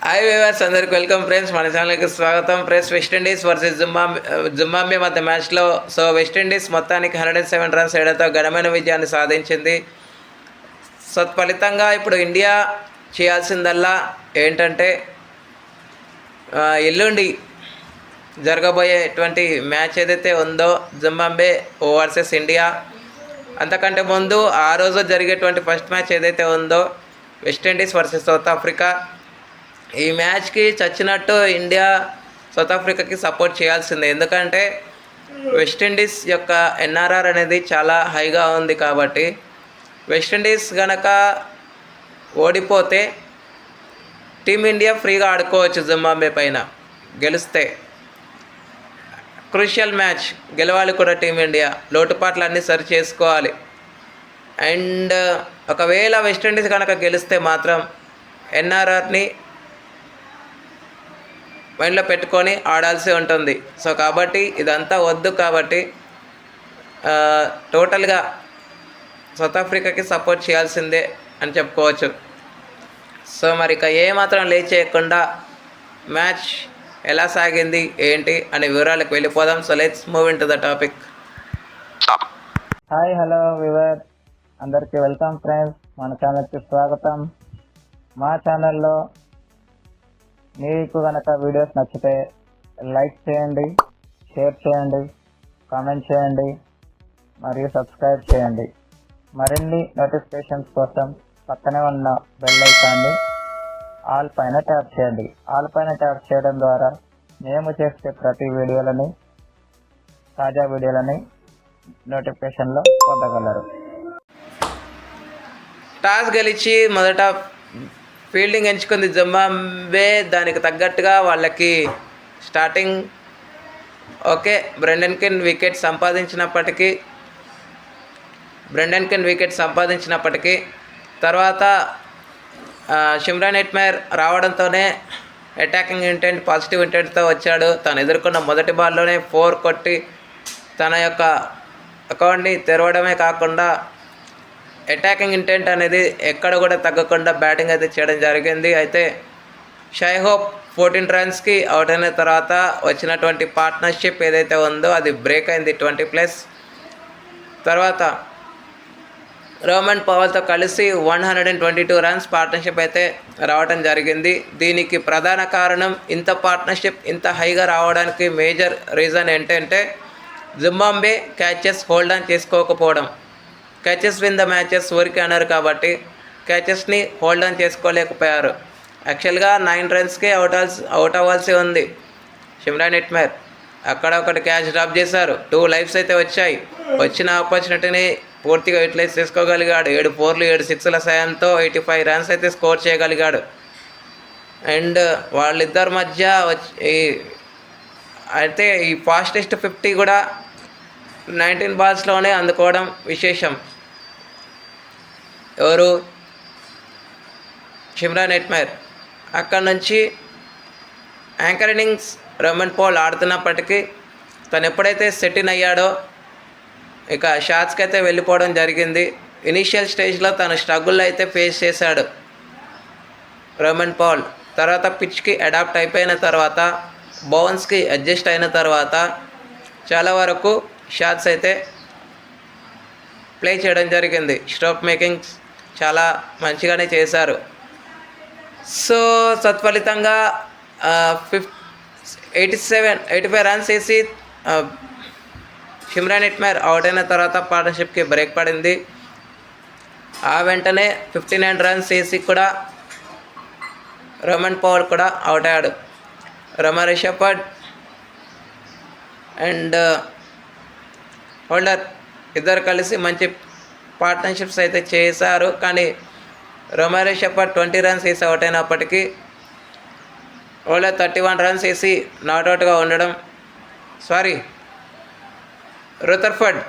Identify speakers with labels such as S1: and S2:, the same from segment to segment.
S1: Hi viewers, అందరికి welcome friends. మన ఛానల్కి స్వాగతం ఫ్రెండ్స్. వెస్టిండీస్ వర్సెస్ జింబాబ్వే మధ్య మ్యాచ్లో వెస్టిండీస్ మొత్తానికి 107 రన్స్ తేడాతో ఘనమైన విజయాన్ని సాధించింది. ఫలితంగా ఇప్పుడు ఇండియా చేయాల్సిందల్లా ఏంటంటే ఎల్లుండి జరగబోయేటువంటి మ్యాచ్ ఏదైతే ఉందో జింబాబ్వే వర్సెస్ ఇండియా, అంతకంటే ముందు ఆ రోజు జరిగేటువంటి ఫస్ట్ మ్యాచ్ ఏదైతే ఉందో వెస్టిండీస్ వర్సెస్ సౌత్ ఆఫ్రికా, ఈ మ్యాచ్కి చచ్చినట్టు ఇండియా సౌత్ ఆఫ్రికాకి సపోర్ట్ చేయాల్సిందే. ఎందుకంటే వెస్టిండీస్ యొక్క ఎన్ఆర్ఆర్ అనేది చాలా హైగా ఉంది కాబట్టి వెస్టిండీస్ గనక ఓడిపోతే టీమిండియా ఫ్రీగా ఆడుకోవచ్చు. జింబాబ్వే పైన గెలిస్తే క్రూషియల్ మ్యాచ్ గెలవాలి కూడా టీమిండియా, లోటుపాట్లు అన్నీ సరి చేసుకోవాలి. అండ్ ఒకవేళ వెస్టిండీస్ కనుక గెలిస్తే మాత్రం ఎన్ఆర్ఆర్ని మైండ్లో పెట్టుకొని ఆడాల్సి ఉంటుంది. కాబట్టి ఇదంతా వద్దు. కాబట్టి టోటల్గా సౌత్ ఆఫ్రికాకి సపోర్ట్ చేయాల్సిందే అని చెప్పుకోవచ్చు. మరి ఇక ఏమాత్రం లేట్ చేయకుండా మ్యాచ్ ఎలా సాగింది ఏంటి అనే వివరాలకు వెళ్ళిపోదాం. Let's move in to the topic.
S2: Hi, hello we were, అందరికీ వెల్కమ్ ఫ్రెండ్స్. మన ఛానల్కి స్వాగతం. మా ఛానల్లో మీకు కనుక వీడియోస్ నచ్చితే లైక్ చేయండి, షేర్ చేయండి, కామెంట్ చేయండి మరియు సబ్స్క్రైబ్ చేయండి. మరిన్ని నోటిఫికేషన్స్ కోసం పక్కనే ఉన్న బెల్ ఐకాన్ని ఆల్ పైన ట్యాప్ చేయండి. ఆల్ పైన ట్యాప్ చేయడం ద్వారా మేము చేసే ప్రతి వీడియోలని, తాజా వీడియోలని నోటిఫికేషన్లో పొందగలరు.
S1: టాస్ గెలిచి మొదట ఫీల్డింగ్ ఎంచుకుంది జింబాబ్వే. దానికి తగ్గట్టుగా వాళ్ళకి starting okay, Brendan King wicket సంపాదించినప్పటికీ తర్వాత షిమ్రాన్ హెట్మైర్ రావడంతోనే అటాకింగ్ ఇంటెంట్, పాజిటివ్ ఇంటెంట్తో వచ్చాడు. తను ఎదుర్కొన్న మొదటి బాల్లోనే 4 కొట్టి తన యొక్క అకౌంట్ని తెరవడమే కాకుండా అటాకింగ్ ఇంటెంట్ అనేది ఎక్కడ కూడా తగ్గకుండా బ్యాటింగ్ అయితే చేయడం జరిగింది. అయితే షై హోప్ 14 రన్స్కి అవుట్ అయిన తర్వాత వచ్చినటువంటి పార్ట్నర్షిప్ ఏదైతే ఉందో అది బ్రేక్ అయింది 20+. తర్వాత రోమన్ పవల్తో కలిసి 122 రన్స్ పార్ట్నర్షిప్ అయితే రావడం జరిగింది. దీనికి ప్రధాన కారణం ఇంత పార్ట్నర్షిప్ ఇంత హైగా రావడానికి మేజర్ రీజన్ ఏంటంటే జింబాబ్వే క్యాచెస్ హోల్డ్ ఆన్ చేసుకోకపోవడం. క్యాచెస్ విన్ ద మ్యాచెస్ ఊరికి అన్నారు కాబట్టి క్యాచెస్ని హోల్డ్ ఆన్ చేసుకోలేకపోయారు. యాక్చువల్గా 9 రన్స్కే అవుట్ అవ్వాల్సి ఉంది షిమ్రాన్ హెట్మైర్. అక్కడ ఒకటి క్యాచ్ డ్రాప్ చేశారు. 2 లైఫ్స్ అయితే వచ్చాయి. వచ్చిన ఆపర్చునిటీని పూర్తిగా యూటిలైజ్ చేసుకోగలిగాడు. 7 4లు 7 6ల సాయంతో 85 రన్స్ అయితే స్కోర్ చేయగలిగాడు. అండ్ వాళ్ళిద్దరి మధ్య అయితే ఈ ఫాస్టెస్ట్ 50 కూడా 19 బాల్స్లోనే అందుకోవడం విశేషం. ఎవరు? Shimron Hetmyer. అక్కడ నుంచి యాంకర్ ఇన్నింగ్స్ రోమన్ పౌల్ ఆడుతున్నప్పటికీ తను ఎప్పుడైతే సెట్ ఇన్ అయ్యాడో ఇక షాట్స్కి అయితే వెళ్ళిపోవడం జరిగింది. ఇనీషియల్ స్టేజ్లో తను స్ట్రగుల్ అయితే ఫేస్ చేశాడు రోమన్ పౌల్. తర్వాత పిచ్కి అడాప్ట్ అయిపోయిన తర్వాత, బౌన్స్కి అడ్జస్ట్ అయిన తర్వాత చాలా వరకు షాట్స్ అయితే ప్లే చేయడం జరిగింది. స్ట్రోక్ మేకింగ్స్ చాలా మంచిగానే చేశారు. తత్ఫలితంగా 85 రన్స్ వేసి షిమ్రాన్ హెట్మైర్ అవుట్ అయిన తర్వాత పార్ట్నర్షిప్కి బ్రేక్ పడింది. ఆ వెంటనే 59 రన్స్ వేసి కూడా రోమన్ పౌల్ కూడా అవుట్ అయ్యాడు. రమరీ షెపర్డ్ అండ్ హోల్డర్ ఇద్దరు కలిసి మంచి పార్ట్నర్షిప్స్ అయితే చేశారు. కానీ రమరీ షెపర్డ్ 20 రన్స్ వేసి అవుట్ అయినప్పటికీ హోల్డర్ 31 రన్స్ వేసి నాట్అవుట్గా ఉండడం, రూథర్ఫర్డ్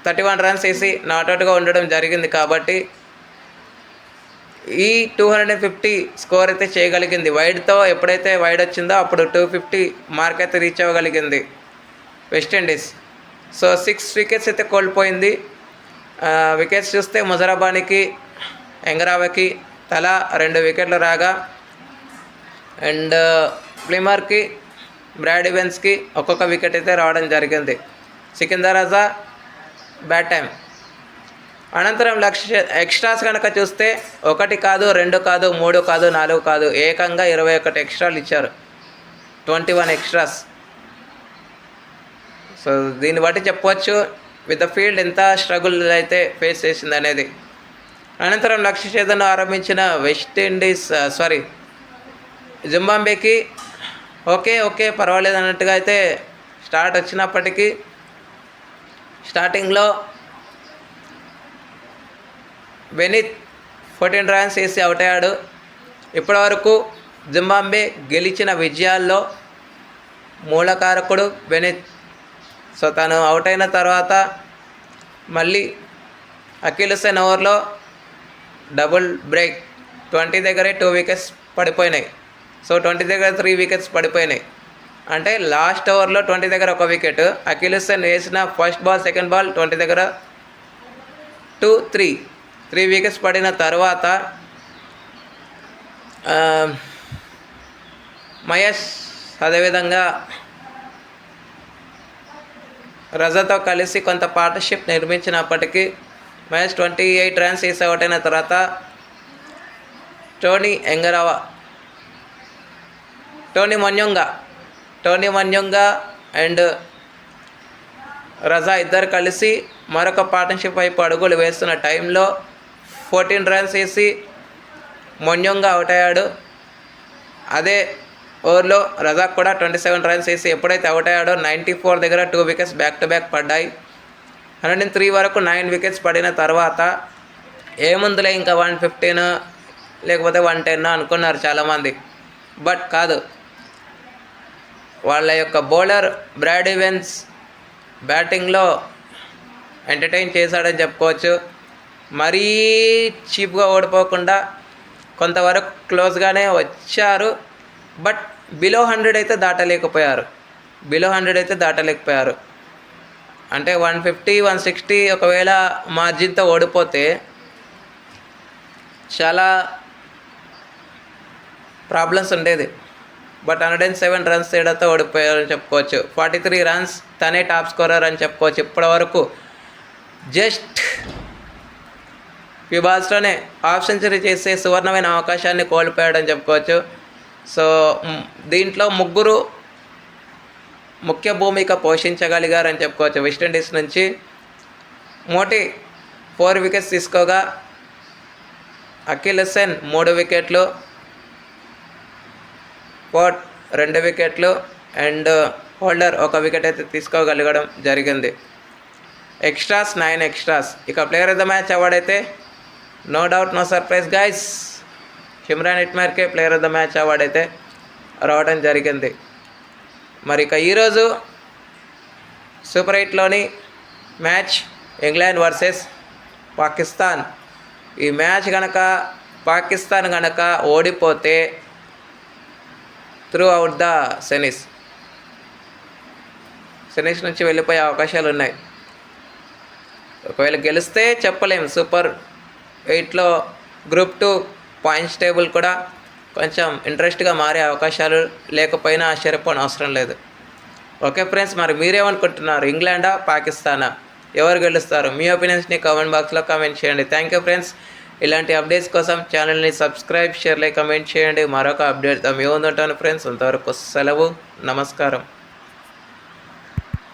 S1: 31 రన్స్ వేసి నాట్అవుట్గా ఉండడం జరిగింది. కాబట్టి ఈ 250 స్కోర్ అయితే చేయగలిగింది. వైడ్తో ఎప్పుడైతే వైడ్ వచ్చిందో అప్పుడు 250 మార్క్ అయితే రీచ్ అవ్వగలిగింది వెస్టిండీస్. 6 వికెట్స్ అయితే కోల్పోయింది. వికెట్స్ చూస్తే ముజరాబానికి, ఎంగరావకి తలా 2 వికెట్లు రాగా అండ్ ప్లిమర్కి, బ్రాడ్ ఈవెన్స్కి ఒక్కొక్క వికెట్ అయితే రావడం జరిగింది. సికిందర్ రజా బ్యాట్ టైం. అనంతరం ఎక్స్ట్రాస్ కనుక చూస్తే 1 కాదు, 2 కాదు, 3 కాదు, 4 కాదు, ఏకంగా 21 ఎక్స్ట్రాలు ఇచ్చారు. 21 ఎక్స్ట్రాస్. సో దీన్ని బట్టి చెప్పవచ్చు విత్ ద ఫీల్డ్ ఎంత స్ట్రగుల్ అయితే ఫేస్ చేసింది అనేది. అనంతరం లక్ష్య ఛేదన ఆరంభించిన జింబాబ్వేకి ఓకే పర్వాలేదు అన్నట్టుగా అయితే స్టార్ట్ వచ్చినప్పటికీ స్టార్టింగ్లో బెనిత్ 14 రన్స్ వేసి అవుట్ అయ్యాడు. ఇప్పటివరకు జింబాబ్వే గెలిచిన విజయాల్లో మూలకారకుడు బెనిత్. సో తను అవుట్ అయిన తర్వాత మళ్ళీ అఖిల్ హుసేన్ ఓవర్లో డబుల్ బ్రేక్. 20 దగ్గరే 2 వికెట్స్ పడిపోయినాయి. సో 20 దగ్గర 3 వికెట్స్ పడిపోయినాయి. అంటే లాస్ట్ ఓవర్లో 20 దగ్గర 1 వికెట్. అఖిల్ హుసేన్ వేసిన ఫస్ట్ బాల్, సెకండ్ బాల్ 20 దగ్గర 2, 3 వికెట్స్ పడిన తర్వాత మహేష్ అదేవిధంగా రజాతో కలిసి కొంత పార్ట్నర్షిప్ నిర్మించినప్పటికీ మహేష్ 28 రన్స్ వేసి అవుట్ అయిన తర్వాత టోనీ మన్యుంగా అండ్ రజా ఇద్దరు కలిసి మరొక పార్ట్నర్షిప్ వైపు అడుగులు వేస్తున్న టైంలో 14 రన్స్ వేసి మన్యుంగా అవుట్ అయ్యాడు. అదే ఓవర్లో రజాక్ కూడా 27 రన్స్ వేసి ఎప్పుడైతే అవుట్ అయ్యాడో 94 దగ్గర 2 వికెట్స్ బ్యాక్ టు బ్యాక్ పడ్డాయి. 103 వరకు 9 వికెట్స్ పడిన తర్వాత ఏముందులే ఇంకా 115 లేకపోతే 110 అనుకున్నారు చాలామంది. బట్ కాదు, వాళ్ళ యొక్క బౌలర్ బ్రాడ్ ఈవెన్స్ బ్యాటింగ్లో ఎంటర్టైన్ చేశాడని చెప్పుకోవచ్చు. మరీ చీప్గా ఓడిపోకుండా కొంతవరకు క్లోజ్గానే వచ్చారు. బట్ బిలో 100 అయితే దాటలేకపోయారు. అంటే 150, 160 ఒకవేళ మార్జిన్తో ఓడిపోతే చాలా ప్రాబ్లమ్స్ ఉండేది. బట్ 107 రన్స్ తేడాతో ఓడిపోయారని చెప్పుకోవచ్చు. 43 రన్స్, తనే టాప్ స్కోరర్ అని చెప్పుకోవచ్చు. ఇప్పటివరకు జస్ట్ ఫ్యూ బాల్స్లోనే హాఫ్ సెంచరీ చేసే సువర్ణమైన అవకాశాన్ని కోల్పోయాడని చెప్పుకోవచ్చు. సో దీంట్లో ముగ్గురు ముఖ్య భూమిక పోషించగలిగారని చెప్పుకోవచ్చు. వెస్టిండీస్ నుంచి మోటీ 4 వికెట్స్ తీసుకోగా అఖిల్ హుసేన్ 3 వికెట్లు, పోర్ట్ 2 వికెట్లు అండ్ హోల్డర్ 1 వికెట్ అయితే తీసుకోగలగడం జరిగింది. Extras 9 extras. ఇక player of the match award అయితే no doubt, no surprise guys, Shimron హెట్మేర్కే player of the match award అయితే రావడం జరిగింది. మరి ఇక ఈరోజు సూపర్ 8లోని మ్యాచ్ ఇంగ్లాండ్ వర్సెస్ పాకిస్తాన్. ఈ మ్యాచ్ కనుక పాకిస్తాన్ కనుక ఓడిపోతే త్రూ అవుట్ ద సెమీస్ నుంచి వెళ్ళిపోయే అవకాశాలు ఉన్నాయి. ఒకవేళ గెలిస్తే చెప్పలేం. సూపర్ 8లో గ్రూప్ 2 పాయింట్స్ టేబుల్ కూడా కొంచెం ఇంట్రెస్ట్గా మారే అవకాశాలు లేకపోయినా ఆశ్చర్యపోనవసరం లేదు. ఓకే ఫ్రెండ్స్, మరి మీరేమనుకుంటున్నారు? ఇంగ్లాండా, పాకిస్తానా, ఎవరు గెలుస్తారు? మీ ఒపీనియన్స్ని కామెంట్ బాక్స్లో కామెంట్ చేయండి. Thank you friends. ఇలాంటి అప్డేట్స్ కోసం ఛానల్ని సబ్స్క్రైబ్, షేర్, లైక్, కామెంట్ చేయండి. మరొక అప్డేట్తో మీ ముందు ఉంటాను ఫ్రెండ్స్. అంతవరకు సెలవు, నమస్కారం.